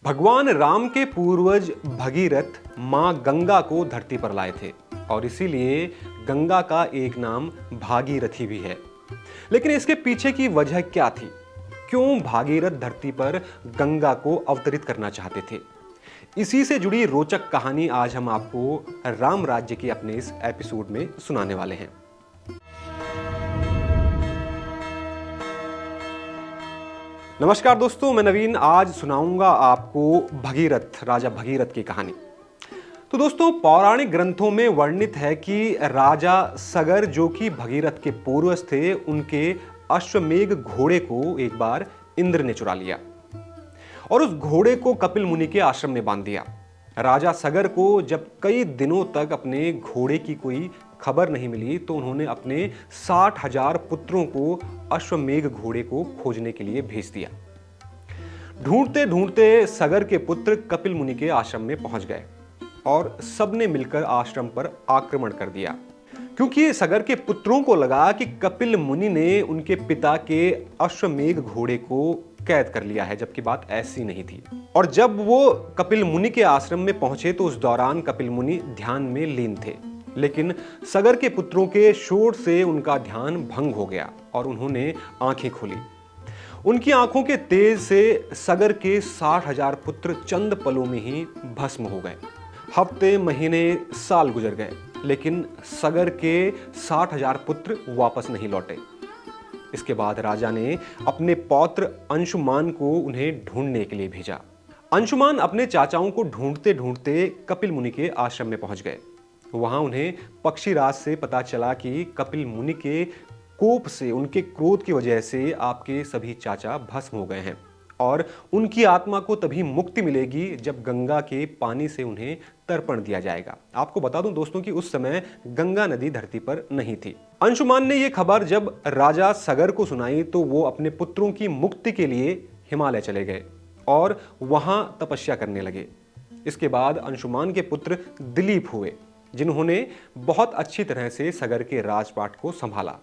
भगवान राम के पूर्वज भगीरथ मां गंगा को धरती पर लाए थे और इसीलिए गंगा का एक नाम भागीरथी भी है। लेकिन इसके पीछे की वजह क्या थी? क्यों भागीरथ धरती पर गंगा को अवतरित करना चाहते थे? इसी से जुड़ी रोचक कहानी आज हम आपको राम राज्य के अपने इस एपिसोड में सुनाने वाले हैं। नमस्कार दोस्तों, मैं नवीन आज सुनाऊंगा आपको भगीरथ, राजा भगीरथ की कहानी। तो दोस्तों, पौराणिक ग्रंथों में वर्णित है कि राजा सगर जो कि भगीरथ के पूर्वज थे, उनके अश्वमेघ घोड़े को एक बार इंद्र ने चुरा लिया और उस घोड़े को कपिल मुनि के आश्रम में बांध दिया। राजा सगर को जब कई दिनों तक अपने घोड़े की कोई खबर नहीं मिली तो उन्होंने अपने 60,000 पुत्रों को अश्वमेघ घोड़े को खोजने के लिए भेज दिया। ढूंढते ढूंढते सगर के पुत्र कपिल मुनि के आश्रम में पहुंच गए और सबने मिलकर आश्रम पर आक्रमण कर दिया, क्योंकि सगर के पुत्रों को लगा कि कपिल मुनि ने उनके पिता के अश्वमेघ घोड़े को कैद कर लिया है, जबकि बात ऐसी नहीं थी। और जब वो कपिल मुनि के आश्रम में पहुंचे तो उस दौरान कपिल मुनि ध्यान में लीन थे, लेकिन सगर के पुत्रों के शोर से उनका ध्यान भंग हो गया और उन्होंने आंखें खोली। उनकी आंखों के तेज से सगर के 60,000 पुत्र चंद पलों में ही भस्म हो गए। हफ्ते, महीने, साल गुजर गए, लेकिन सगर के 60,000 पुत्र वापस नहीं लौटे। इसके बाद राजा ने अपने पौत्र अंशुमान को उन्हें ढूंढने के लिए भेजा। अंशुमान अपने चाचाओं को ढूंढते ढूंढते कपिल मुनि के आश्रम में पहुंच गए। वहां उन्हें पक्षीराज से पता चला कि कपिल मुनि के कोप से, उनके क्रोध की वजह से आपके सभी चाचा भस्म हो गए हैं और उनकी आत्मा को तभी मुक्ति मिलेगी जब गंगा के पानी से उन्हें तर्पण दिया जाएगा। आपको बता दूं दोस्तों कि उस समय गंगा नदी धरती पर नहीं थी। अंशुमान ने यह खबर जब राजा सगर को सुनाई तो वो अपने पुत्रों की मुक्ति के लिए हिमालय चले गए और वहां तपस्या करने लगे। इसके बाद अंशुमान के पुत्र दिलीप हुए, जिन्होंने बहुत अच्छी तरह से सगर के राजपाट को संभाला।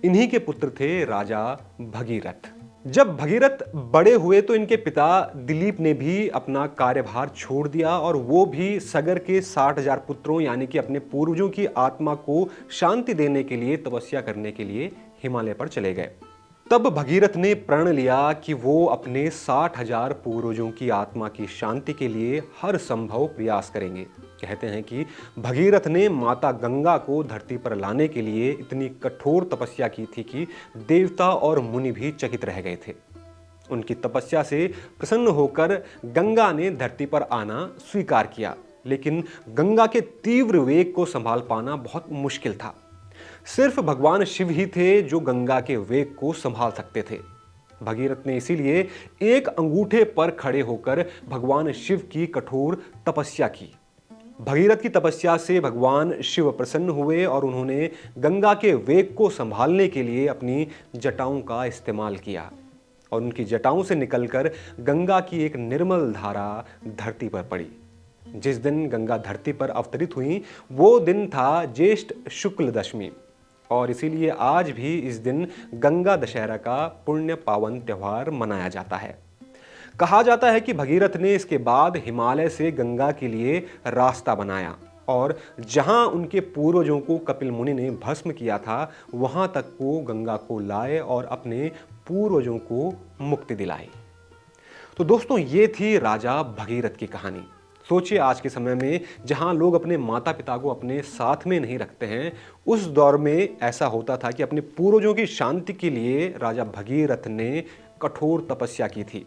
इन्हीं के पुत्र थे राजा भगीरथ। जब भगीरथ बड़े हुए तो इनके पिता दिलीप ने भी अपना कार्यभार छोड़ दिया और वो भी सगर के 60,000 पुत्रों यानी कि अपने पूर्वजों की आत्मा को शांति देने के लिए तपस्या करने के लिए हिमालय पर चले गए। तब भगीरथ ने प्रण लिया कि वो अपने 60,000 पूर्वजों की आत्मा की शांति के लिए हर संभव प्रयास करेंगे। कहते हैं कि भगीरथ ने माता गंगा को धरती पर लाने के लिए इतनी कठोर तपस्या की थी कि देवता और मुनि भी चकित रह गए थे। उनकी तपस्या से प्रसन्न होकर गंगा ने धरती पर आना स्वीकार किया, लेकिन गंगा के तीव्र वेग को संभाल पाना बहुत मुश्किल था। सिर्फ भगवान शिव ही थे जो गंगा के वेग को संभाल सकते थे। भगीरथ ने इसीलिए एक अंगूठे पर खड़े होकर भगवान शिव की कठोर तपस्या की। भगीरथ की तपस्या से भगवान शिव प्रसन्न हुए और उन्होंने गंगा के वेग को संभालने के लिए अपनी जटाओं का इस्तेमाल किया और उनकी जटाओं से निकलकर गंगा की एक निर्मल धारा धरती पर पड़ी। जिस दिन गंगा धरती पर अवतरित हुई वो दिन था ज्येष्ठ शुक्ल दशमी और इसीलिए आज भी इस दिन गंगा दशहरा का पुण्य पावन त्योहार मनाया जाता है। कहा जाता है कि भगीरथ ने इसके बाद हिमालय से गंगा के लिए रास्ता बनाया और जहां उनके पूर्वजों को कपिल मुनि ने भस्म किया था वहां तक वो गंगा को लाए और अपने पूर्वजों को मुक्ति दिलाई। तो दोस्तों, ये थी राजा भगीरथ की कहानी। सोचिए, आज के समय में जहां लोग अपने माता पिता को अपने साथ में नहीं रखते हैं, उस दौर में ऐसा होता था कि अपने पूर्वजों की शांति के लिए राजा भगीरथ ने कठोर तपस्या की थी।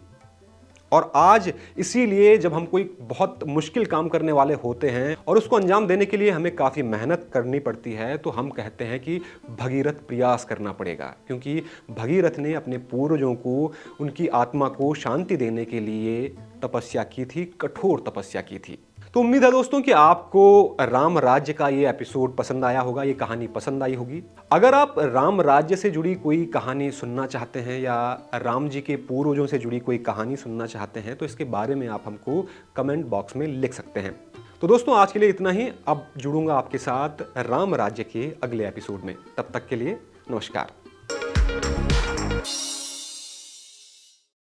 और आज इसीलिए जब हम कोई बहुत मुश्किल काम करने वाले होते हैं और उसको अंजाम देने के लिए हमें काफ़ी मेहनत करनी पड़ती है, तो हम कहते हैं कि भगीरथ प्रयास करना पड़ेगा, क्योंकि भगीरथ ने अपने पूर्वजों को, उनकी आत्मा को शांति देने के लिए तपस्या की थी, कठोर तपस्या की थी। तो उम्मीद है दोस्तों कि आपको राम राज्य का ये एपिसोड पसंद आया होगा, ये कहानी पसंद आई होगी। अगर आप राम राज्य से जुड़ी कोई कहानी सुनना चाहते हैं या राम जी के पूर्वजों से जुड़ी कोई कहानी सुनना चाहते हैं तो इसके बारे में आप हमको कमेंट बॉक्स में लिख सकते हैं। तो दोस्तों, आज के लिए इतना ही। अब जुड़ूंगा आपके साथ राम राज्य के अगले एपिसोड में। तब तक के लिए नमस्कार।